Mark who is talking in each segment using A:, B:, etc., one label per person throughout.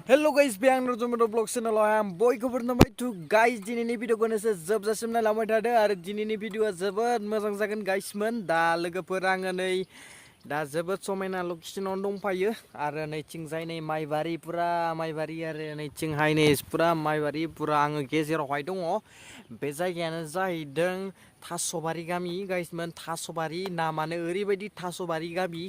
A: Hello guys, biang Bodo vlog channel am bयखौबो नामबाय to guys दिनैनि भिडिअखौ एसे जोबजासिम नायलांबाय थादो आरो दिनैनि भिडिअआ जोबोद मोजां जागोन गाइसमोन दा लोगोफोर आङो नै दा जोबोद समायना लकेसनाव दंफायो आरो नैथिंजाय नै माइबारि पुरा माइबारि आरो नैथिंहाय नै पुरा माइबारि पुरा आङो गेजेरावहाय दङ बे जायगायानो जाहैदों थास'बारि गामि गाइसमोन थास'बारि नामानो ओरैबायदि थास'बारि गामि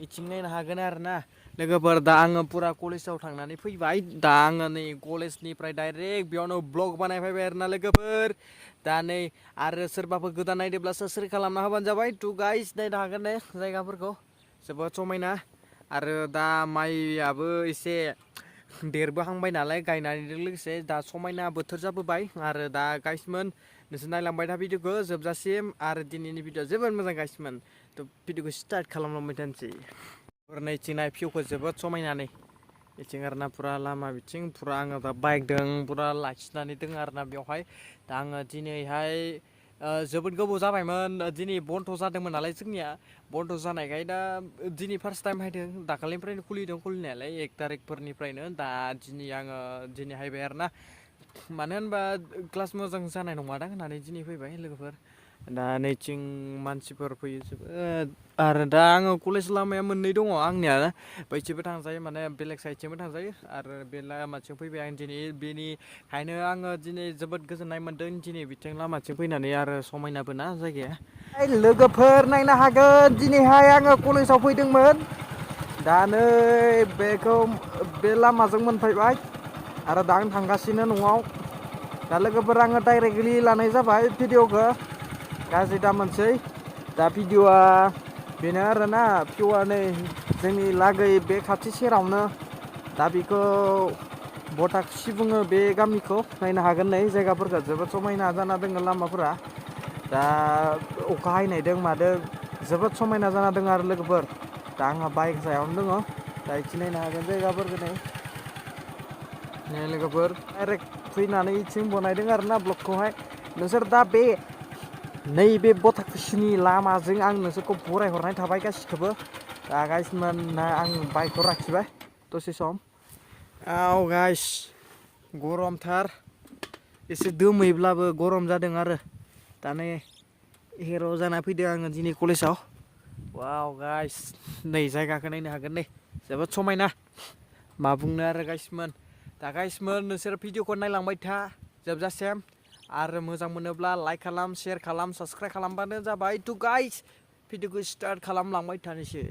A: इथिं नायनो हागोन आरोना लोगोफोर दा आङो पुरा कलेजाव थांनानै फैबाय दा आङो नै कलेजनिफ्राय डाइरेक्ट बेयावनो ब्लग बानायफैबाय आरोना लोगोफोर दा नै आरो सोरबाफोर गोदान नायदोंब्ला साबस्क्राइब खालामना होबानो जाबाय टु गाइस नायनो हागोन ने जायगाफोरखौ जोबोद समायना आरो दा माइयाबो एसे देरबोहांबाय नालाय गायनायजों लोगोसे दा समायना बोथोर जाबोबाय आरो दा गाइसमोन नोंसोर नायलांबाय था भिडिअखौ जोबजासिम आरो दिनैनि भिडिअआ जोबोद मोजां गाइसमोन थ' भिडिअखौ स्टार्ट खालामलांबाय थानोसै नैथिं नाय भिउखौ जोबोद समायना नै बिथिं आरोना पुरा लामा बिथिं पुरा आङो दा बाइकजों पुरा लाखिनानै दङ आरोना बेवहाय दा आङो दिनैहाय जोबोद गोबाव जाबायमोन दिनै बन्द' जादोंमोन नालाय जोंनिया बन्द' जानायखाय दा दिनै फार्स्ट टाइम हायदों दाखालिनिफ्रायनो खुलिदों खुलिनायालाय 1 तारिखफोरनिफ्रायनो दा दिनै आङो दिनै हायबाय आरोना मानो होनबा क्लास मोजां जानाय नङादां होननानै दिनै फैबाय लोगोफोर दा नैथिं मानसिफोर फैयो जोबोद आरो दा आङो कलेज लामाया मोननै दङ आंनिया बैथिंबो थांजायो माने बेलेग साइडथिंबो थांजायो आरो बे लामाथिं फैबाय आं दिनै बेनिखायनो आङो दिनै जोबोद गोजोननाय मोन्दों दिनै बिथिं लामाथिं फैनानै आरो समायनाबो ना जायगाया लोगोफोर नायनो हागोन दिनैहाय आङो कलेजाव फैदोंमोन दा नै बेखौ बे लामाजों मोनफैबाय आरो दा आं थांगासिनो न'आव दा लोगोफोर आङो डाइरेक्टलि लानाय जाबाय भिडिअखौ गाज्रि दा मोनसै दा भिडिअआ बेनो आरोना भिउआ नै जोंनि लागै बे खाथि सेरावनो दा बेखौ बटाखुसि बुङो बे गामिखौ नायनो हागोन नै जायगाफोरखौ जोबोद समायना जाना दङ लामाफोरा दा अखा हायनायदों मादों जोबोद समायना जाना दङ आरो लोगोफोर दा आंहा बाइक सायावनो दङ दा इथिं नायनो हागोन जायगाफोरखौ नै लोगोफोर डाइरेक्ट फैनानै इथिं बनायदों आरोना ब्लगखौहाय नोंसोर दा बे नैबे बटाखुसिनि लामाजों आं नोंसोरखौ बरायहरनाय थाबाय गासिखौबो दा गाइसमोन आं बाइकखौ लाखिबाय दसे सम गाइस गरमथार एसे दोमैब्लाबो गरम जादों आरो दा नै हेर' जाना फैदों आङो दिनै कलेजाव वाव गाइस नै जायगाखौ नायनो हागोन नै जोबोद समायना मा बुंनो आरो गाइसमोन दा गाइसमोन नोंसोर भिडिअखौ नायलांबाय था जोबजासिम आरो मोजां मोनोब्ला लाइक खालाम शेयार खालाम साबस्क्राइब खालामबानो जाबाय टु गाइस भिडिअखौ स्टार्ट खालामलांबाय थानोसै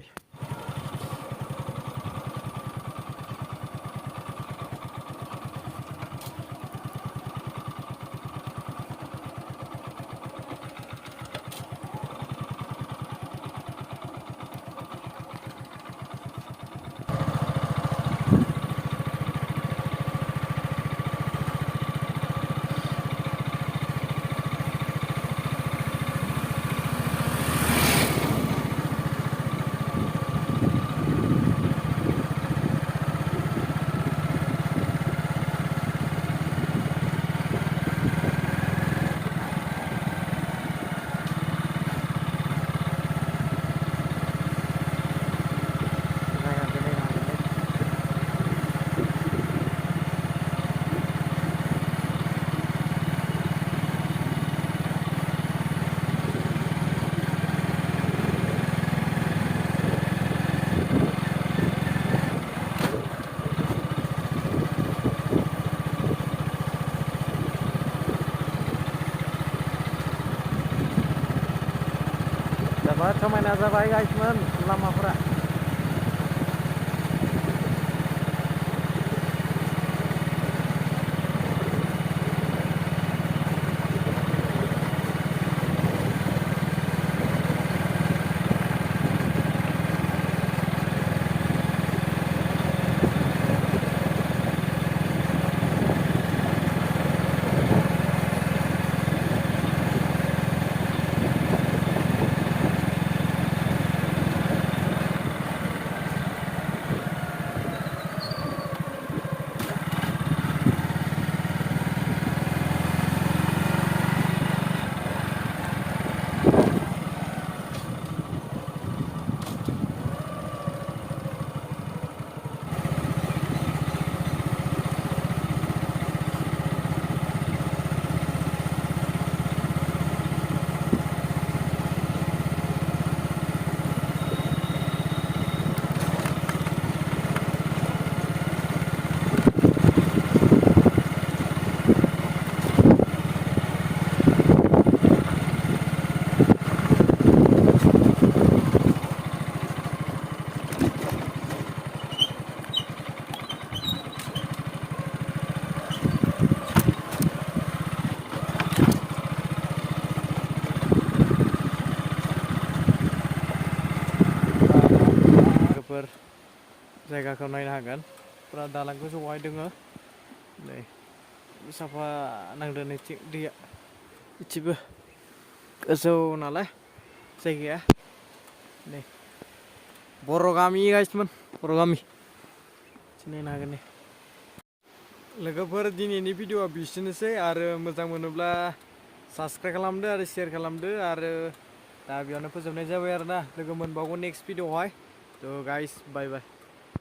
A: जोबोद समायना जाबाय गाइसमोन लामाफोरा लोगोफोर जायगाखौ नायनो हागोन फुरा दालां गोजौआवहाय दोङो नै साफा नांदो नैथिं दैया इथिबो गोजौ नालाय जायगाया नै बर' गामि गाइसमोन बर' गामि नायनो हागोन नै लोगोफोर दिनैनि भिडिअआ बिसिनोसै आरो मोजां मोनोब्ला साबस्क्राइब खालामदो आरो शेयार खालामदो आरो दा बेयावनो फोजोबनाय जाबाय आरोना लोगो मोनबावगोन नेक्स्ट भिडिअआवहाय थ' गाइस बाय बाय